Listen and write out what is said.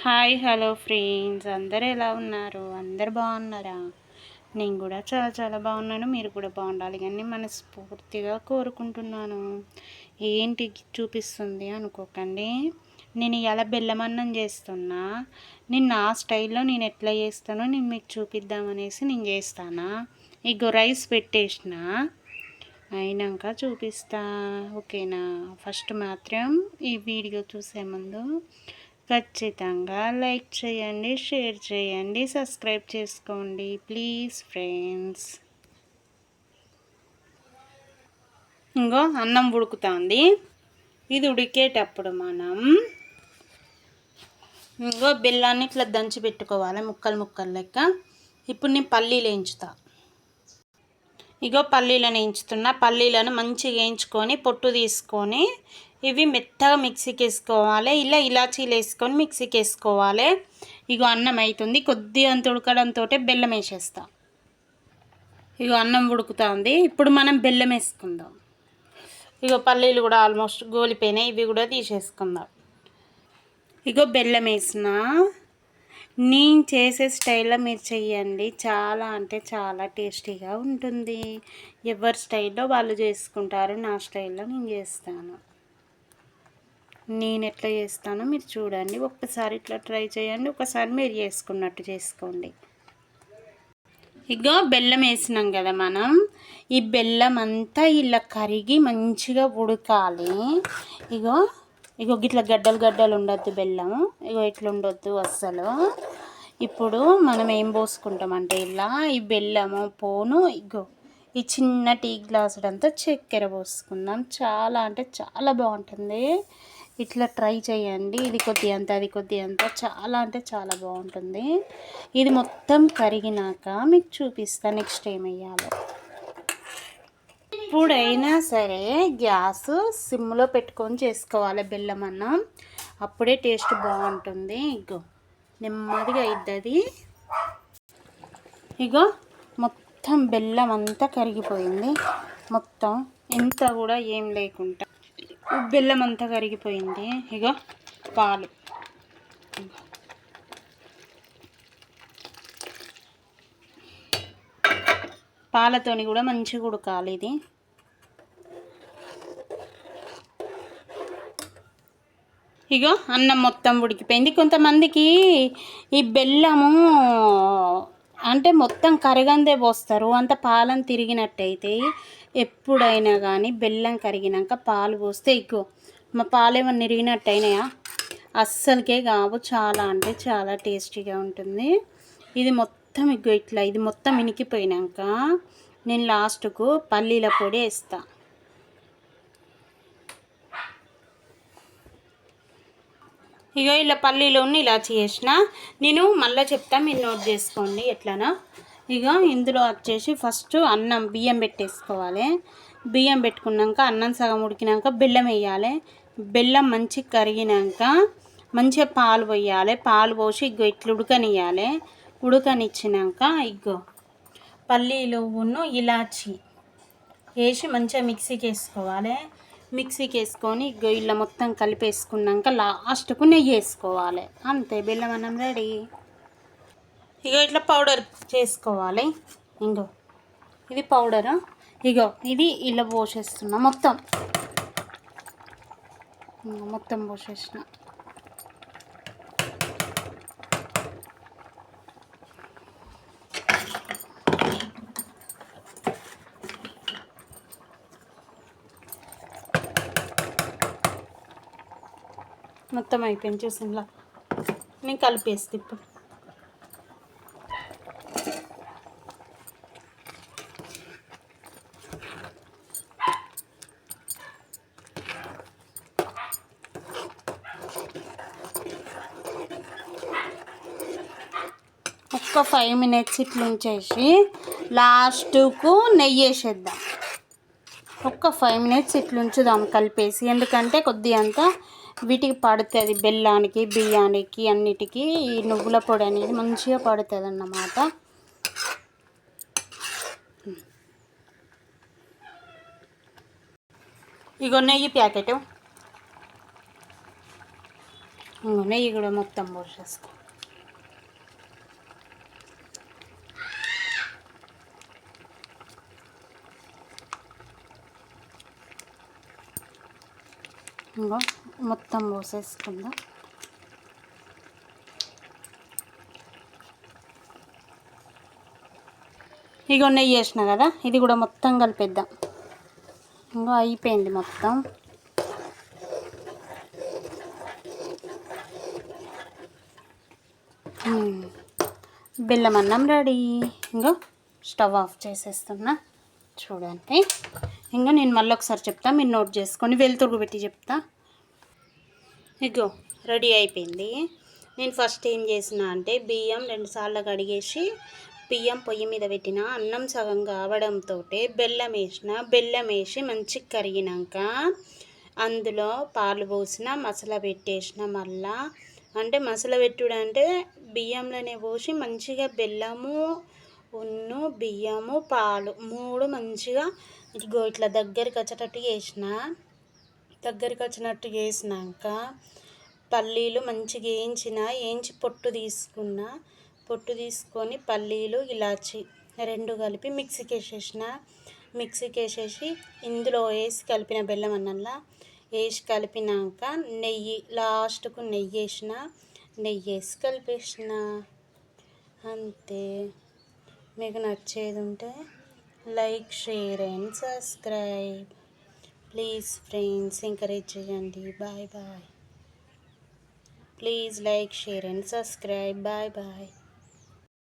Hi hello friends, అందరు ఎలా ఉన్నారు? అందరు బాగున్నారా? నేను కూడా చాలా చాలా బాగున్నాను. మీరు కూడా బాగుండాలి కానీ మనస్ఫూర్తిగా కోరుకుంటున్నాను. ఏంటి చూపిస్తుంది అనుకోకండి. నేను ఇలా బెల్లమన్నం చేస్తున్నా. నేను నా స్టైల్లో నేను ఎట్లా చేస్తానో నేను మీకు చూపిద్దామనేసి నేను చేస్తానా. ఇగో రైస్ పెట్టేసిన, అయినాక చూపిస్తా. ఓకేనా? ఫస్ట్ మాత్రం ఈ వీడియో చూసే ముందు ఖచ్చితంగా లైక్ చేయండి, షేర్ చేయండి, సబ్స్క్రైబ్ చేసుకోండి ప్లీజ్ ఫ్రెండ్స్. ఇంకో అన్నం ఉడుకుతుంది. ఇది ఉడికేటప్పుడు మనం ఇంకో బెల్లాన్ని ఇట్లా దంచి పెట్టుకోవాలి ముక్కలు ముక్కలు లెక్క. ఇప్పుడు నేను పల్లీలు వేయించుతా. ఇగో పల్లీలను వేయించుతున్నా. పల్లీలను మంచిగా వేయించుకొని పొట్టు తీసుకొని ఇవి మెత్తగా మిక్సీకి వేసుకోవాలి. ఇలా ఇలాచీలు వేసుకొని మిక్సీకి వేసుకోవాలి. ఇగో అన్నం అవుతుంది. కొద్దిగా అంత ఉడకడంతో బెల్లం వేసేస్తా. ఇగో అన్నం ఉడుకుతుంది. ఇప్పుడు మనం బెల్లం వేసుకుందాం. ఇగో పల్లీలు కూడా ఆల్మోస్ట్ గోలిపోయినాయి. ఇవి కూడా తీసేసుకుందాం. ఇగో బెల్లం వేసిన. నేను చేసే స్టైల్లో మీరు చెయ్యండి. చాలా అంటే చాలా టేస్టీగా ఉంటుంది. ఎవరి స్టైల్లో వాళ్ళు చేసుకుంటారు. నా స్టైల్లో నేను చేస్తాను. నేను ఎట్లా చేస్తానో మీరు చూడండి. ఒక్కసారి ఇట్లా ట్రై చేయండి. ఒకసారి మీరు చేసుకున్నట్టు చేసుకోండి. ఇగో బెల్లం వేసినాం కదా మనం. ఈ బెల్లం అంతా ఇలా కరిగి మంచిగా ఉడకాలి. ఇగో ఇగో ఇట్లా గడ్డలు గడ్డలు ఉండొద్దు బెల్లం. ఇగో ఇట్లా ఉండొద్దు అస్సలు. ఇప్పుడు మనం ఏం పోసుకుంటామంటే ఇలా ఈ బెల్లము పోను ఇగో ఈ చిన్న టీ గ్లాసుడంతా చక్కెర పోసుకుందాం. చాలా అంటే చాలా బాగుంటుంది. ఇట్లా ట్రై చేయండి. ఇది కొద్ది అంత అది కొద్ది అంత చాలా అంటే చాలా బాగుంటుంది. ఇది మొత్తం కరిగినాక మీకు చూపిస్తాను నెక్స్ట్ ఏం వేయాలో. ఎప్పుడైనా సరే గ్యాస్ సిమ్లో పెట్టుకొని చేసుకోవాలి బెల్లం అన్నం. అప్పుడే టేస్ట్ బాగుంటుంది. ఇగో నెమ్మదిగా అవుతుంది. ఇగో మొత్తం బెల్లం అంతా కరిగిపోయింది. మొత్తం ఇంత కూడా ఏం లేకుండా బెల్లం అంతా కరిగిపోయింది. ఇగో పాలు, పాలతోని కూడా మంచిగా ఉడకాలి ఇది. ఇగో అన్నం మొత్తం ఉడికిపోయింది. కొంతమందికి ఈ బెల్లము అంటే మొత్తం కరగందే పోస్తారు. అంత పాలను తిరిగినట్టయితే ఎప్పుడైనా కానీ బెల్లం కరిగినాక పాలు పోస్తే ఇగో మా పాలు ఏమన్నా నిరిగినట్టయినాయా? అస్సలకే కావు. చాలా అంటే చాలా టేస్టీగా ఉంటుంది. ఇది మొత్తం ఇగో ఇట్లా ఇది మొత్తం ఇనికిపోయినాక నేను లాస్ట్కు పల్లీల పొడి వేస్తా. ఇగో ఇలా పల్లీలోని ఇలాచి వేసిన. నేను మళ్ళీ చెప్తా, మీరు నోట్ చేసుకోండి ఎట్లానో. ఇగో ఇందులో వచ్చేసి ఫస్ట్ అన్నం బియ్యం పెట్టేసుకోవాలి. బియ్యం పెట్టుకున్నాక అన్నం సగం ఉడికినాక బెల్లం వేయాలి. బెల్లం మంచిగా కరిగినాక మంచిగా పాలు పోయాలి. పాలు పోసి ఇగో ఇట్లా ఉడకనియాలి. ఉడకనిచ్చినాక ఇగో పల్లీలును ఇలాచి వేసి మంచిగా మిక్సీకి వేసుకోవాలి. మిక్సీకి వేసుకొని ఇగో ఇలా మొత్తం కలిపేసుకున్నాక లాస్ట్కు నెయ్యి వేసుకోవాలి. అంతే, బెల్లం అన్నం రెడీ. ఇగో ఇట్లా పౌడర్ చేసుకోవాలి. ఇంకో ఇది పౌడరు. ఇగో ఇది ఇలా పోసేస్తున్నా. మొత్తం మొత్తం పోసేసిన. మొత్తం అయిపోయింది చూసినలా. నేను కలిపేస్తే ఇప్పుడు ఒక్క 5 minutes ఇట్లా ఉంచేసి లాస్ట్కు నెయ్యి వేసేద్దాం. ఒక్క 5 minutes ఇట్లా ఉంచుదాం కలిపేసి. ఎందుకంటే కొద్దిగా అంతా వీటికి పడుతుంది, బెల్లానికి బియ్యానికి అన్నిటికీ ఈ నువ్వుల పొడి అనేది మంచిగా పడుతుంది అన్నమాట. ఇగో నెయ్యి ప్యాకెట్ ఇంకో నెయ్యి కూడా మొత్తం పోసేసుకో. ఇంకో మొత్తం పోసేసుకుందాం. ఇగో నెయ్యి వేసిన కదా, ఇది కూడా మొత్తం కలిపేద్దాం. ఇంకో అయిపోయింది మొత్తం. బెల్లం అన్నం రెడీ. ఇంకో స్టవ్ ఆఫ్ చేసేస్తున్నా చూడండి. ఇంకా నేను మళ్ళీ ఒకసారి చెప్తా, మీరు నోట్ చేసుకొని వెలుతురు పెట్టి చెప్తా. ఇగో రెడీ అయిపోయింది. నేను ఫస్ట్ ఏం చేసిన అంటే బియ్యం 2 సార్లు కడిగేసి బియ్యం పొయ్యి మీద పెట్టిన. అన్నం సగం కావడంతో బెల్లం వేసిన. బెల్లం వేసి మంచిగా కరిగినాక అందులో పాలు పోసిన, మసాలా పెట్టేసిన. మళ్ళా అంటే మసాలా పెట్టుడు అంటే బియ్యంలోనే పోసి మంచిగా బెల్లము బియ్యము పాలు 3 మంచిగా ఇదిగో ఇట్లా దగ్గరికి వచ్చేటట్టు చేసిన. దగ్గరికి వచ్చినట్టు చేసినాక పల్లీలు మంచిగా వేయించి పొట్టు తీసుకొని పల్లీలు ఇలాచి 2 కలిపి మిక్సీకి వేసేసి ఇందులో వేసి కలిపిన బెల్లం అన్నంలా వేసి కలిపినాక నెయ్యి లాస్ట్కు నెయ్యి వేసి కలిపేసిన. అంతే. మీకు నచ్చేది ఉంటే like, share and subscribe. Please friends encourage చేయండి. Bye. Please like, share and subscribe. Bye.